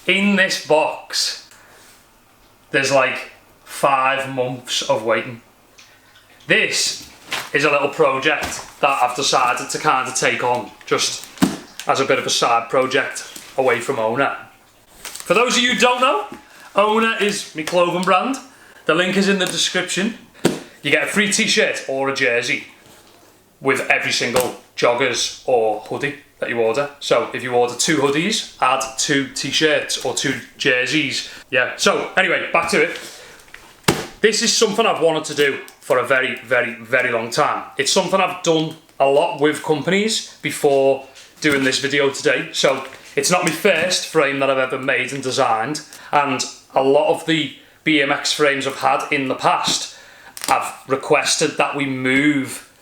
In this box, there's like 5 months of waiting. This is a little project that I've decided to kind of take on just as a bit of a side project away from OWNA. For those of you who don't know, OWNA is my clothing brand. The link is in the description. You get a free t-shirt or a jersey with every single joggers or hoodie that you order. So if you order 2 hoodies, add 2 t-shirts or 2 jerseys. Yeah, so anyway, back to it. This is something I've wanted to do for a very, very, very long time. It's something I've done a lot with companies before doing this video today. So it's not my first frame that I've ever made and designed. And a lot of the BMX frames I've had in the past, I've requested that we move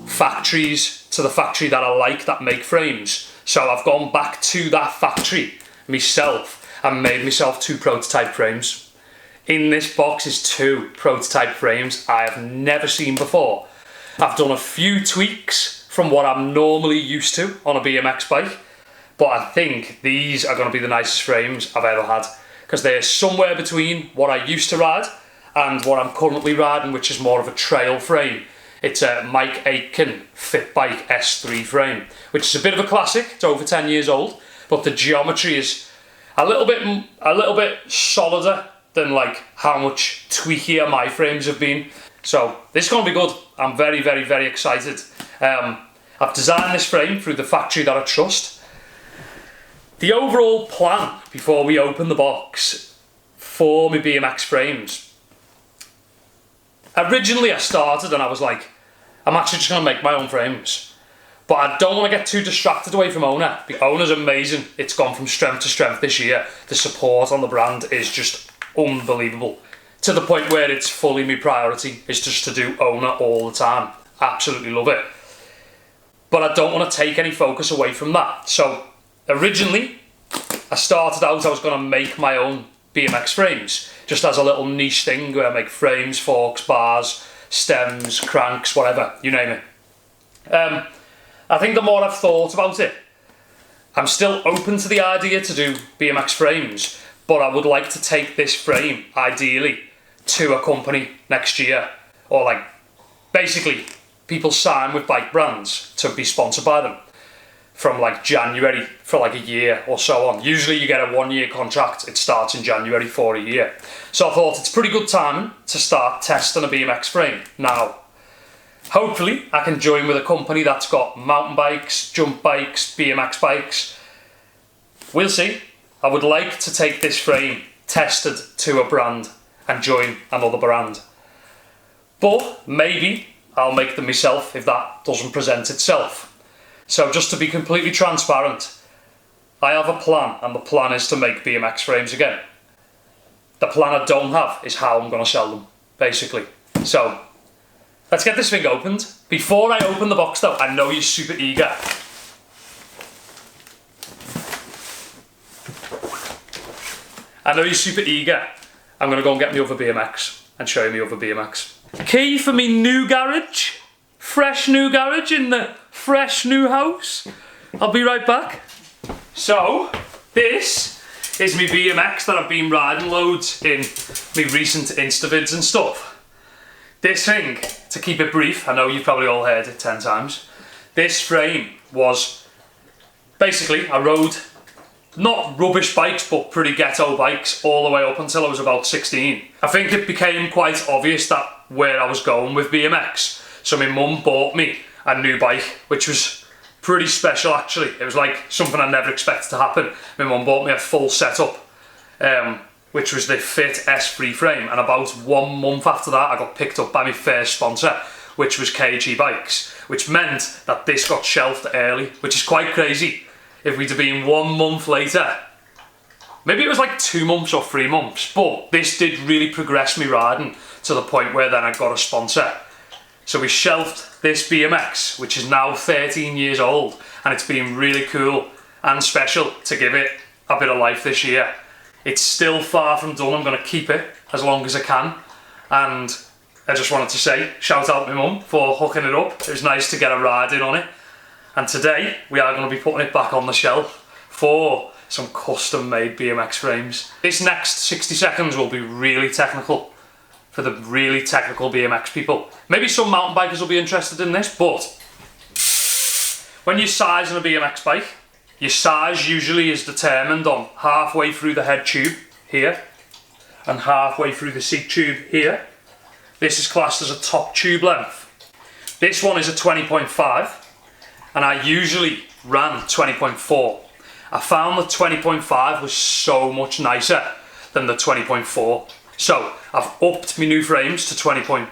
factories to the factory that I like that make frames. So I've gone back to that factory myself and made myself 2 prototype frames. In this box is 2 prototype frames I have never seen before. I've done a few tweaks from what I'm normally used to on a BMX bike, but I think these are going to be the nicest frames I've ever had, because they're somewhere between what I used to ride and what I'm currently riding, which is more of a trail frame. It's a Mike Aitken Fit Bike S3 frame, which is a bit of a classic. It's over 10 years old, but the geometry is a little bit solider than like how much tweakier my frames have been. So this is going to be good. I'm very, very, very excited. I've designed this frame through the factory that I trust. The overall plan before we open the box for my BMX frames, originally I started and I was like, I'm actually just going to make my own frames. But I don't want to get too distracted away from OWNA. OWNA's amazing. It's gone from strength to strength this year. The support on the brand is just unbelievable. To the point where it's fully my priority is just to do OWNA all the time. Absolutely love it. But I don't want to take any focus away from that. So originally, I started out, I was going to make my own BMX frames, just as a little niche thing where I make frames, forks, bars, stems, cranks, whatever, you name it. I think the more I've thought about it, I'm still open to the idea to do BMX frames, but I would like to take this frame, ideally, to a company next year, or like, basically, people sign with bike brands to be sponsored by them from like January for like a year or so on. Usually you get a 1-year contract, it starts in January for a year. So I thought it's pretty good timing to start testing a BMX frame now. Hopefully I can join with a company that's got mountain bikes, jump bikes, BMX bikes. We'll see. I would like to take this frame tested to a brand and join another brand. But maybe I'll make them myself if that doesn't present itself. So just to be completely transparent, I have a plan, and the plan is to make BMX frames again. The plan I don't have is how I'm going to sell them, basically. So let's get this thing opened. Before I open the box though, I know you're super eager. I'm going to go and get my other BMX and show you my other BMX. Key for me new garage. Fresh new garage in the fresh new house. I'll be right back. So, this is my BMX that I've been riding loads in my recent Instavids and stuff. This thing, to keep it brief, I know you've probably all heard it 10 times. This frame was, basically, I rode not rubbish bikes, but pretty ghetto bikes all the way up until I was about 16. I think it became quite obvious that where I was going with BMX. So my mum bought me a new bike, which was pretty special actually. It was like something I never expected to happen. My mum bought me a full setup, which was the Fit S3 frame, and about 1 month after that I got picked up by my first sponsor, which was KG Bikes, which meant that this got shelved early, which is quite crazy. If we'd have been 1 month later, maybe it was like 2 months or 3 months, but this did really progress me riding to the point where then I got a sponsor. So we shelved this BMX, which is now 13 years old, and it's been really cool and special to give it a bit of life this year. It's still far from done. I'm going to keep it as long as I can, and I just wanted to say shout out to my mum for hooking it up. It was nice to get a ride in on it, and today we are going to be putting it back on the shelf for some custom made BMX frames. This next 60 seconds will be really technical for the really technical BMX people. Maybe some mountain bikers will be interested in this, but when you're sizing a BMX bike, your size usually is determined on halfway through the head tube here and halfway through the seat tube here. This is classed as a top tube length. This one is a 20.5 and I usually ran 20.4. I found the 20.5 was so much nicer than the 20.4. So I've upped my new frames to 20.5.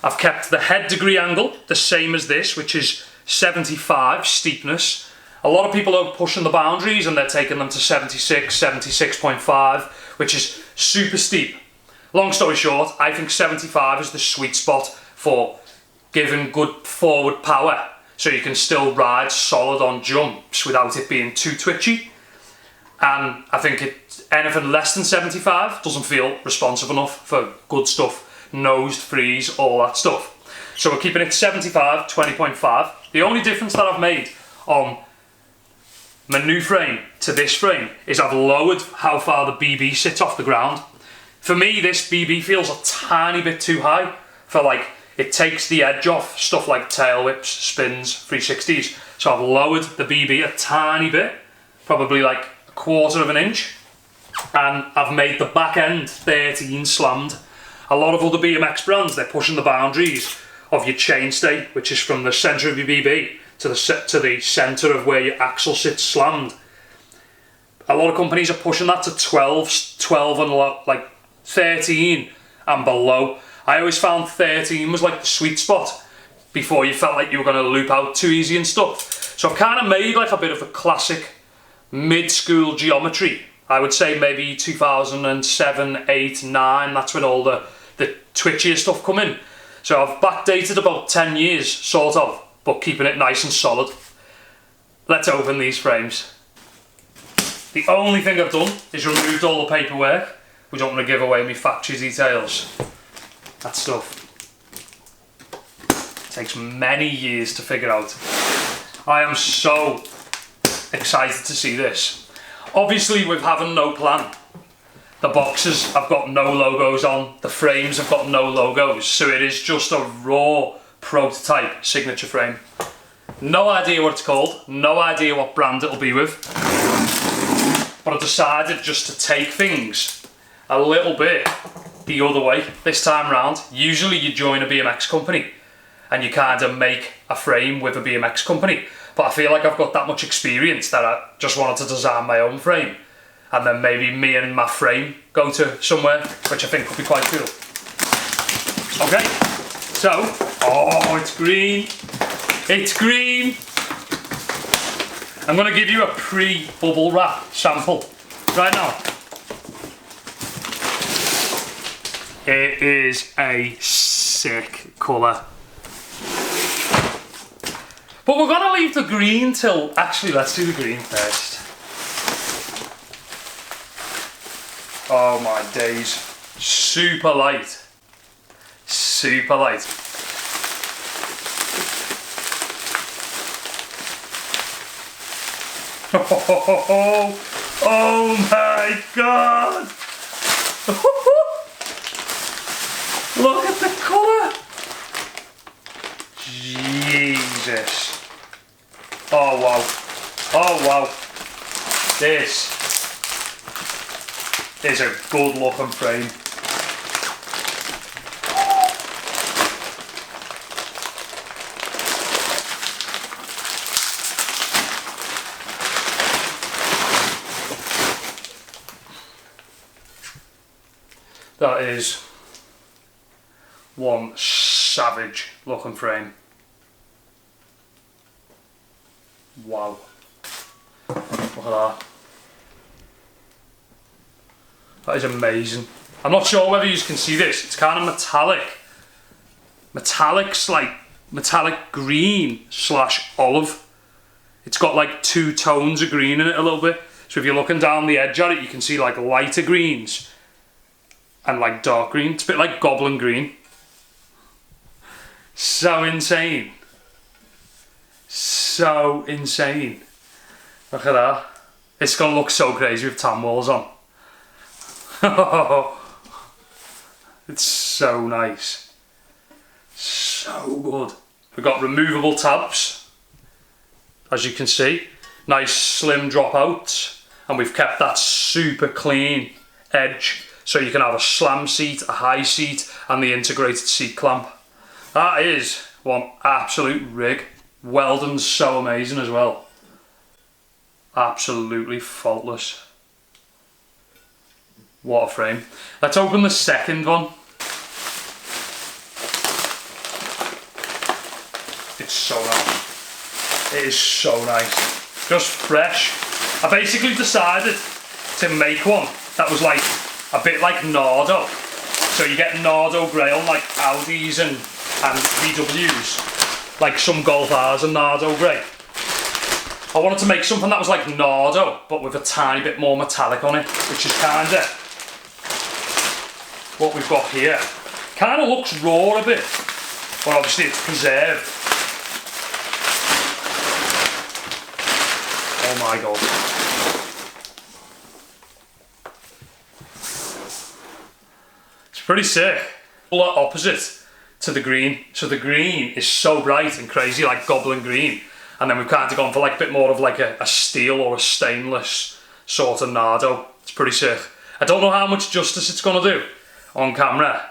I've kept the head degree angle the same as this, which is 75 steepness. A lot of people are pushing the boundaries and they're taking them to 76, 76.5, which is super steep. Long story short, I think 75 is the sweet spot for giving good forward power, so you can still ride solid on jumps without it being too twitchy. And I think anything less than 75 doesn't feel responsive enough for good stuff, nosed, freeze, all that stuff. So we're keeping it 75, 20.5. The only difference that I've made on my new frame to this frame is I've lowered how far the BB sits off the ground. For me, this BB feels a tiny bit too high for like, it takes the edge off stuff like tail whips, spins, 360s. So I've lowered the BB a tiny bit, probably like 1/4 of an inch. And I've made the back end 13 slammed. A lot of other BMX brands, they're pushing the boundaries of your chainstay, which is from the center of your BB to the center of where your axle sits slammed. A lot of companies are pushing that to 12 and like 13 and below. I always found 13 was like the sweet spot before you felt like you were going to loop out too easy and stuff. So I've kind of made like a bit of a classic mid-school geometry. I would say maybe 2007, 8, 9, that's when all the twitchier stuff come in. So I've backdated about 10 years, sort of, but keeping it nice and solid. Let's open these frames. The only thing I've done is removed all the paperwork. We don't want to give away my factory details. That stuff takes many years to figure out. I am so excited to see this. Obviously, with having no plan, the boxes have got no logos on, the frames have got no logos, so it is just a raw prototype signature frame. No idea what it's called, no idea what brand it'll be with, but I decided just to take things a little bit the other way this time round. Usually you join a BMX company and you kind of make a frame with a BMX company, but I feel like I've got that much experience that I just wanted to design my own frame, and then maybe me and my frame go to somewhere, which I think could be quite cool. Okay, so, oh, it's green. It's green. I'm gonna give you a pre-bubble wrap sample right now. It is a sick colour. But we're gonna leave the green till, actually let's do the green first. Oh my days. Super light. Super light. Oh my god! Look at the colour! Jesus. Oh wow. Oh wow. This is a good looking frame. That is one savage looking frame. Wow. Look at that. That is amazing. I'm not sure whether you can see this. It's kind of metallic. Metallic green / olive. It's got like 2 tones of green in it a little bit. So if you're looking down the edge at it, you can see like lighter greens and like dark green. It's a bit like goblin green. So insane. So insane. Look at that. It's gonna look so crazy with tan walls on. It's so nice. So good. We've got removable tabs, as you can see. Nice slim dropouts. And we've kept that super clean edge. So you can have a slam seat, a high seat, and the integrated seat clamp. That is one absolute rig. Weldon's so amazing as well. Absolutely faultless. What a frame. Let's open the second one. It's so nice. It is so nice. Just fresh. I basically decided to make one that was like a bit like Nardo. So you get Nardo grey on like Audis and VWs. Like some Golf R's and Nardo grey. I wanted to make something that was like Nardo, but with a tiny bit more metallic on it, which is kinda what we've got here. Kinda looks raw a bit, but obviously it's preserved. Oh my god. It's pretty sick. Polar opposite to the green. So the green is so bright and crazy, like goblin green. And then we've kind of gone for like a bit more of like a steel or a stainless sort of Nardo. It's pretty sick. I don't know how much justice it's going to do on camera,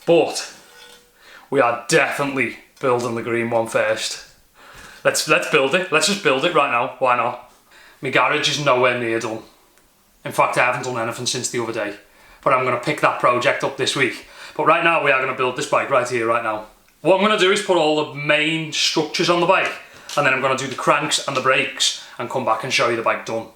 but we are definitely building the green one first. Let's build it. Let's just build it right now. Why not? My garage is nowhere near done. In fact, I haven't done anything since the other day. But I'm going to pick that project up this week. But right now, we are going to build this bike right here, right now. What I'm going to do is put all the main structures on the bike, and then I'm going to do the cranks and the brakes and come back and show you the bike done.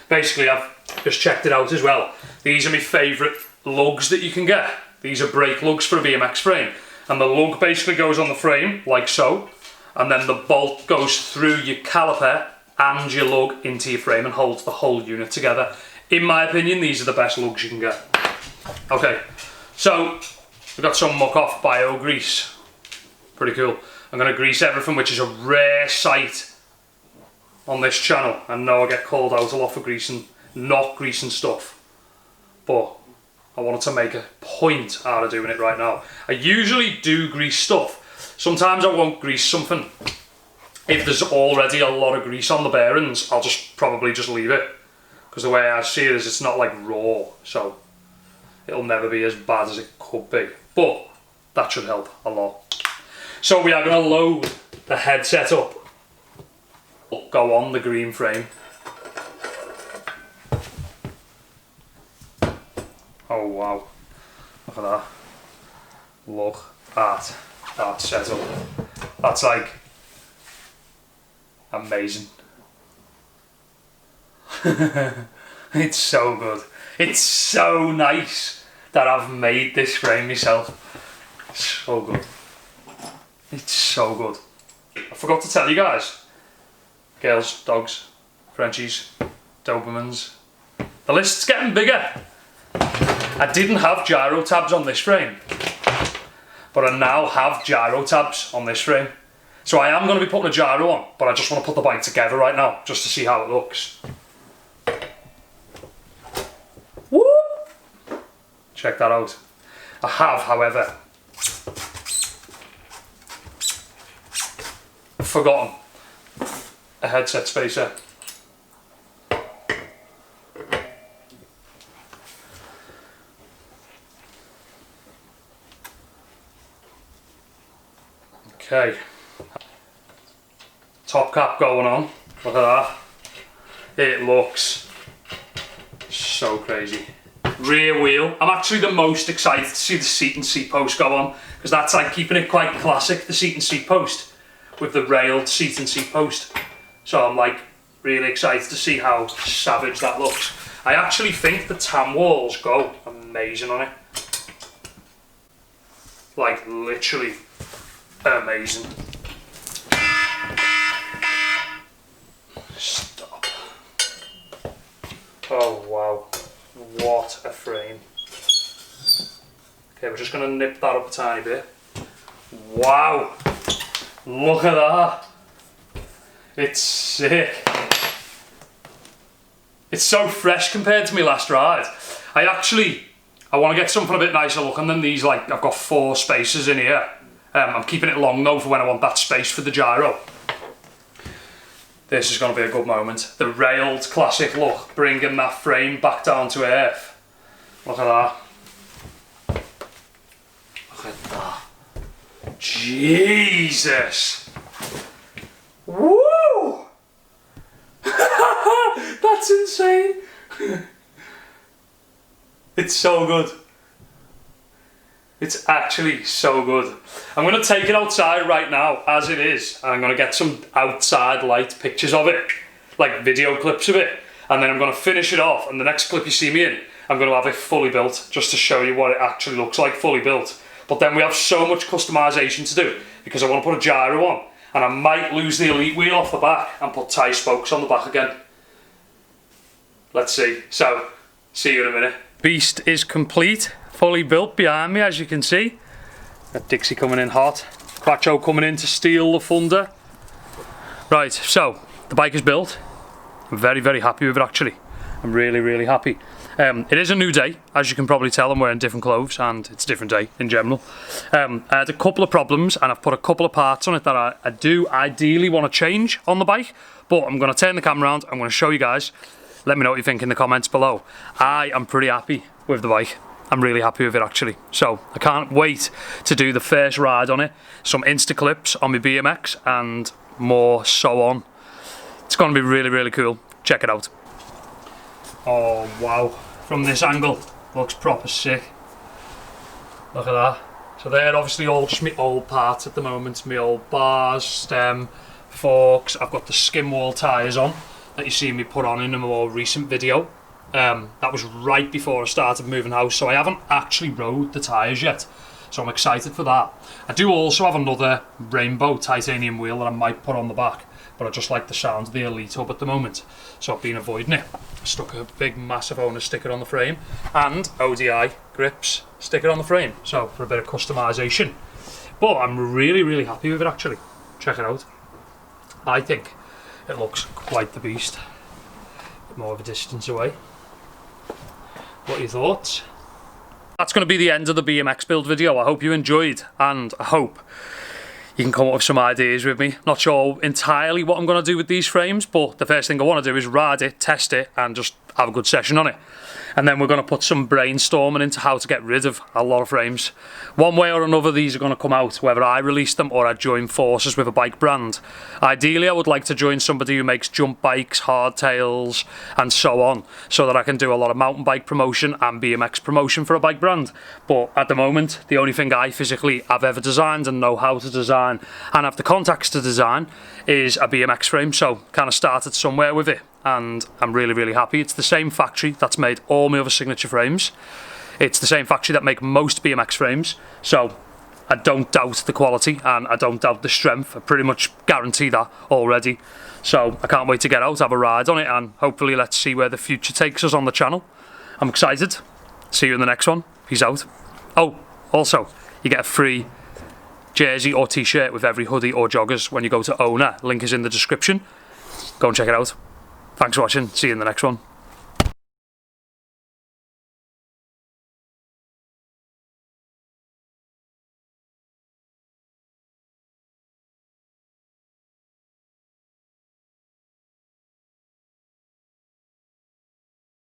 Basically, I've just checked it out as well. These are my favourite lugs that you can get. These are brake lugs for a BMX frame. And the lug basically goes on the frame, like so. And then the bolt goes through your caliper and your lug into your frame and holds the whole unit together. In my opinion, these are the best lugs you can get. Okay, so we've got some muck off bio grease. Pretty cool. I'm going to grease everything, which is a rare sight on this channel. I know I get called out a lot for greasing, not greasing stuff, but I wanted to make a point out of doing it right now. I usually do grease stuff. Sometimes I won't grease something. If there's already a lot of grease on the bearings, I'll probably just leave it. Because the way I see it is it's not like raw, so it'll never be as bad as it could be. But that should help a lot. So we are going to load the headset up. Go on the green frame. Oh wow, look at that. Look at that setup. That's like amazing. It's so good. It's so nice that I've made this frame myself. It's so good. It's so good. I forgot to tell you guys. Girls, dogs, Frenchies, Dobermans. The list's getting bigger. I didn't have gyro tabs on this frame, but I now have gyro tabs on this frame. So I am going to be putting a gyro on, but I just want to put the bike together right now, just to see how it looks. Woo! Check that out. I have, however, forgotten a headset spacer. Okay, top cap going on, look at that. It looks so crazy. Rear wheel, I'm actually the most excited to see the seat and seat post go on, because that's like keeping it quite classic, the seat and seat post, with the railed seat and seat post. So I'm like really excited to see how savage that looks. I actually think the tan walls go amazing on it. Like literally amazing. Stop. Oh wow, what a frame. Okay, we're just going to nip that up a tiny bit. Wow, look at that. It's sick. It's so fresh compared to my last ride. I want to get something a bit nicer looking than these. Like, I've got 4 spaces in here. I'm keeping it long though for when I want that space for the gyro. This is going to be a good moment. The railed classic look, bringing that frame back down to earth. Look at that. Look at that. Jesus. Woo! That's insane. It's so good. It's actually so good. I'm going to take it outside right now as it is, and I'm going to get some outside light pictures of it, like video clips of it, and then I'm going to finish it off, and the next clip you see me in, I'm going to have it fully built, just to show you what it actually looks like fully built. But then we have so much customization to do, because I want to put a gyro on, and I might lose the Elite wheel off the back and put tie spokes on the back again. Let's see. So, see you in a minute. Beast is complete. Fully built behind me, as you can see. Got Dixie coming in hot. Quattro coming in to steal the thunder. Right, so the bike is built. I'm very, very happy with it actually. I'm really, really happy. It is a new day, as you can probably tell. I'm wearing different clothes and it's a different day in general. I had a couple of problems and I've put a couple of parts on it that I do ideally want to change on the bike, but I'm going to turn the camera around. I'm going to show you guys. Let me know what you think in the comments below. I am pretty happy with the bike. I'm really happy with it actually. So I can't wait to do the first ride on it. Some Insta clips on my BMX and more so on. It's going to be really, really cool. Check it out. Oh wow, from this angle, looks proper sick. Look at that. So they're obviously all just my old parts at the moment. My old bars, stem, forks. I've got the SKINWALL tyres on that you see me put on in a more recent video. That was right before I started moving house, so I haven't actually rode the tyres yet, so I'm excited for that. I do also have another rainbow titanium wheel that I might put on the back, but I just like the sound of the Elite Hub at the moment, so I've been avoiding it. I stuck a big massive OWNA sticker on the frame and ODI grips sticker on the frame, so for a bit of customization. But I'm really, really happy with it actually. Check it out. I think it looks quite the beast. More of a distance away. What are your thoughts? That's going to be the end of the BMX build video. I hope you enjoyed, and I hope you can come up with some ideas with me. Not sure entirely what I'm going to do with these frames, but the first thing I want to do is ride it, test it, and just have a good session on it. And then we're going to put some brainstorming into how to get rid of a lot of frames. One way or another, these are going to come out, whether I release them or I join forces with a bike brand. Ideally, I would like to join somebody who makes jump bikes, hardtails, and so on, so that I can do a lot of mountain bike promotion and BMX promotion for a bike brand. But at the moment, the only thing I physically have ever designed and know how to design and have the contacts to design is a BMX frame, so kind of started somewhere with it. And I'm really, really happy. It's the same factory that's made all my other signature frames. It's the same factory that make most BMX frames, so I don't doubt the quality and I don't doubt the strength. I pretty much guarantee that already. So I can't wait to get out, have a ride on it, and hopefully let's see where the future takes us on the channel. I'm excited. See you in the next one. Peace out. Oh, also, you get a free jersey or t-shirt with every hoodie or joggers when you go to OWNA. Link is in the description. Go and check it out. Thanks for watching. See you in the next one.